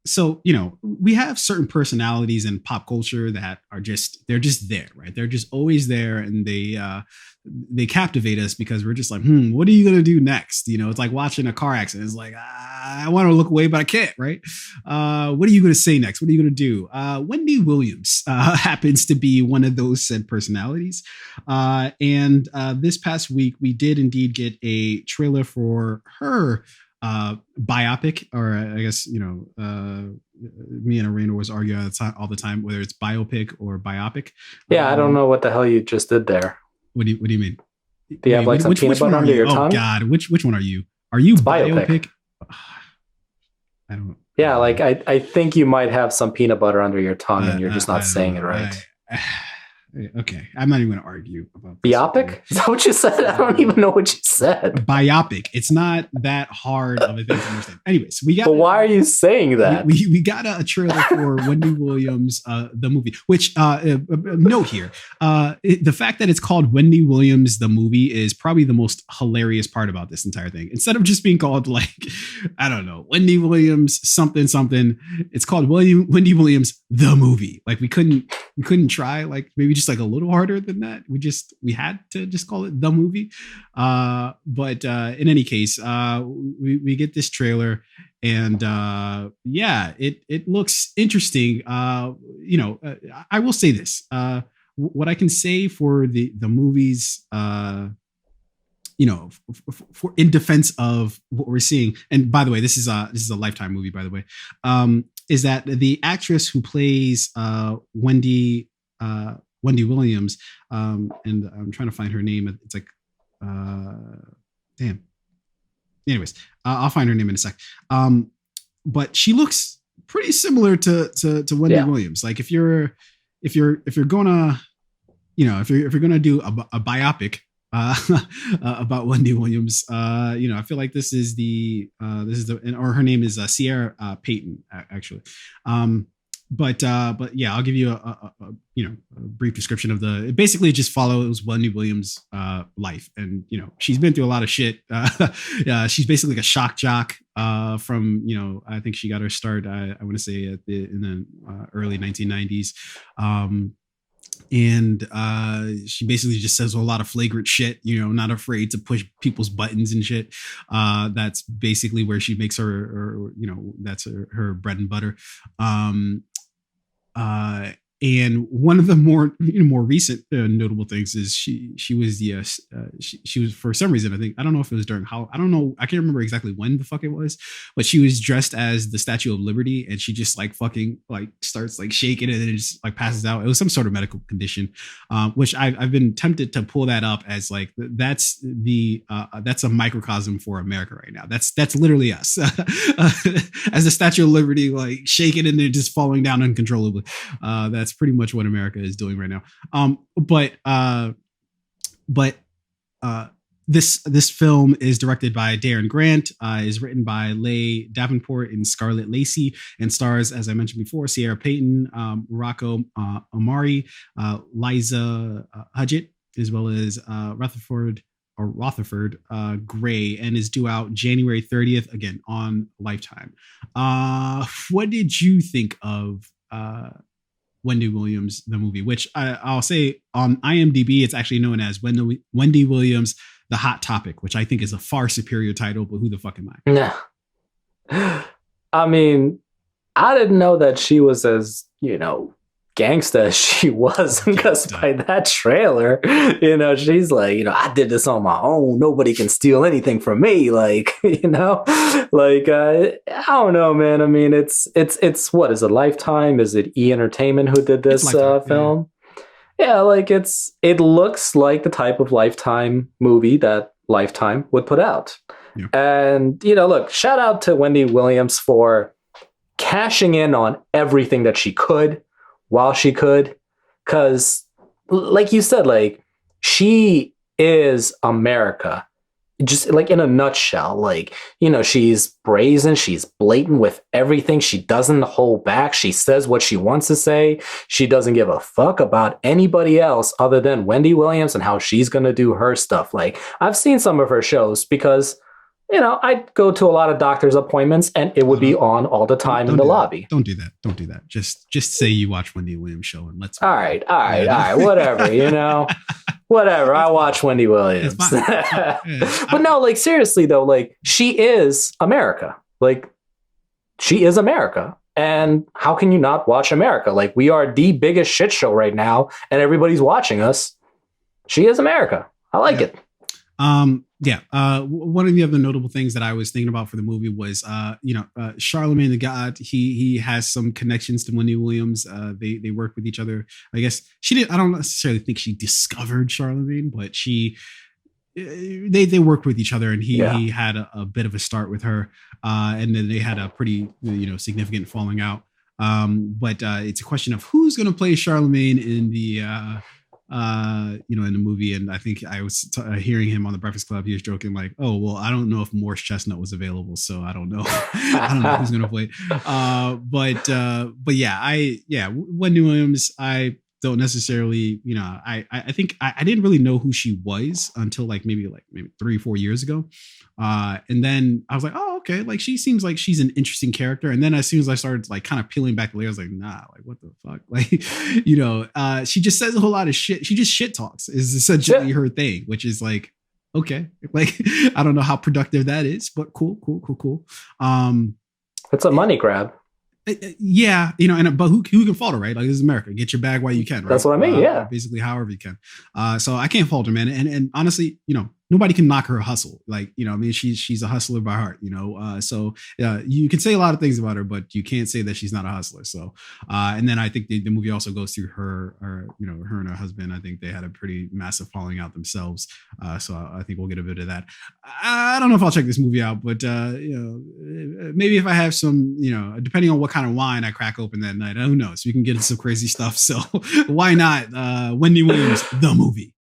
So, we have certain personalities in pop culture that they're just there, right? They're just always there, and they captivate us because we're just like, what are you going to do next? It's like watching a car accident. It's like, I want to look away, but I can't, right? What are you going to say next? What are you going to do? Wendy Williams happens to be one of those said personalities. And this past week, we did indeed get a trailer for her biopic, or I guess, me and Arena was arguing all the time whether it's biopic or biopic. Yeah, I don't know what the hell you just did there. What do you mean? Do you have like some peanut butter under your tongue? Oh God, which one are you? Are you biopic? I don't know. Yeah, like I think you might have some peanut butter under your tongue and you're just not saying it right. Okay, I'm not even going to argue about this. Biopic? Is that what you said? I don't even know what you said. Biopic. It's not that hard of a thing to understand. Anyways, we got. But why are you saying that? We got a trailer for Wendy Williams, the movie. Which note here, the fact that it's called Wendy Williams the movie is probably the most hilarious part about this entire thing. Instead of just being called like, I don't know, Wendy Williams something something, it's called Wendy Williams the movie. Like we couldn't try like maybe just like a little harder than that. We had to just call it the movie. But in any case, we get this trailer and it looks interesting. I will say this, what I can say for the movies, for in defense of what we're seeing. And by the way, this is a Lifetime movie, by the way, is that the actress who plays Wendy Williams, and I'm trying to find her name. It's like, damn. Anyways, I'll find her name in a sec. But she looks pretty similar to Wendy Williams. Like if you're gonna, if you're gonna do a biopic about Wendy Williams, I feel like this is or her name is Ciera Payton, actually. But yeah, I'll give you a brief description of it basically just follows Wendy Williams' life, and she's been through a lot of shit. She's basically like a shock jock from I think she got her start I want to say in the early 1990s. And she basically just says a lot of flagrant shit, not afraid to push people's buttons and shit. That's basically where she makes her that's her bread and butter. And one of the more recent notable things is she was she was, for some reason, I don't know if it was during I can't remember exactly when the fuck it was, but she was dressed as the Statue of Liberty, and she just like fucking like starts like shaking and then it just like passes out. It was some sort of medical condition, which I've been tempted to pull that up as like that's a microcosm for America right now. That's literally us as the Statue of Liberty, like shaking and then just falling down uncontrollably. That's pretty much what America is doing right now. This film is directed by Darren Grant, is written by Leigh Davenport and Scarlett Lacey, and stars, as I mentioned before, Ciera Payton, Rocco Amari, Liza Hudgett, as well as Rutherford Gray, and is due out January 30th, again on Lifetime. What did you think of Wendy Williams the movie, which I'll say on IMDb it's actually known as Wendy Williams the Hot Topic, which I think is a far superior title, but who the fuck am I? No. I mean, I didn't know that she was as gangsta as she was, because by that trailer, she's like, I did this on my own, nobody can steal anything from me, like, like I don't know, man. I mean, it's what is it, Lifetime? Is it E Entertainment who did this film? Yeah, like it looks like the type of Lifetime movie that Lifetime would put out. Yeah. And look, shout out to Wendy Williams for cashing in on everything that she could while she could, because like you said, like she is America, just like in a nutshell. Like, she's brazen, she's blatant with everything. She doesn't hold back. She says what she wants to say. She doesn't give a fuck about anybody else other than Wendy Williams and how she's going to do her stuff. Like, I've seen some of her shows because I'd go to a lot of doctor's appointments and it would be on all the time in the lobby. Don't do that. Don't do that. Just say you watch Wendy Williams show and let's. All right. Whatever, whatever. I watch Wendy Williams. But no, like seriously though, like she is America. Like she is America. And how can you not watch America? Like we are the biggest shit show right now and everybody's watching us. She is America. I like it. One of the other notable things that I was thinking about for the movie was, Charlemagne the God. He has some connections to Wendy Williams. They work with each other. I guess she did. I don't necessarily think she discovered Charlemagne, but they worked with each other, and he had a bit of a start with her, and then they had a pretty significant falling out. But it's a question of who's going to play Charlemagne in the. In the movie, and I think I was hearing him on the Breakfast Club. He was joking like, "Oh, well, I don't know if Morse Chestnut was available, so I don't know. I don't know who's gonna play." Wendy Williams. I don't necessarily, I think I didn't really know who she was until maybe 3-4 years ago. And then I was like, oh, okay. Like she seems like she's an interesting character. And then as soon as I started kind of peeling back the layers, like, nah, like what the fuck? Like, she just says a whole lot of shit. She just shit talks is essentially her thing, which is like, okay. Like, I don't know how productive that is, but cool. It's a money grab. Yeah, but who can fault her, right? Like this is America. Get your bag while you can, right? That's what I mean. Yeah, basically, however you can. So I can't fault her, man. And honestly, nobody can knock her hustle. Like, she's a hustler by heart. So you can say a lot of things about her, but you can't say that she's not a hustler. So, and then I think the movie also goes through her and her husband. I think they had a pretty massive falling out themselves. So I think we'll get a bit of that. I don't know if I'll check this movie out, but maybe if I have some, depending on what kind of wine I crack open that night, who knows? We can get into some crazy stuff. So why not? Wendy Williams, the movie.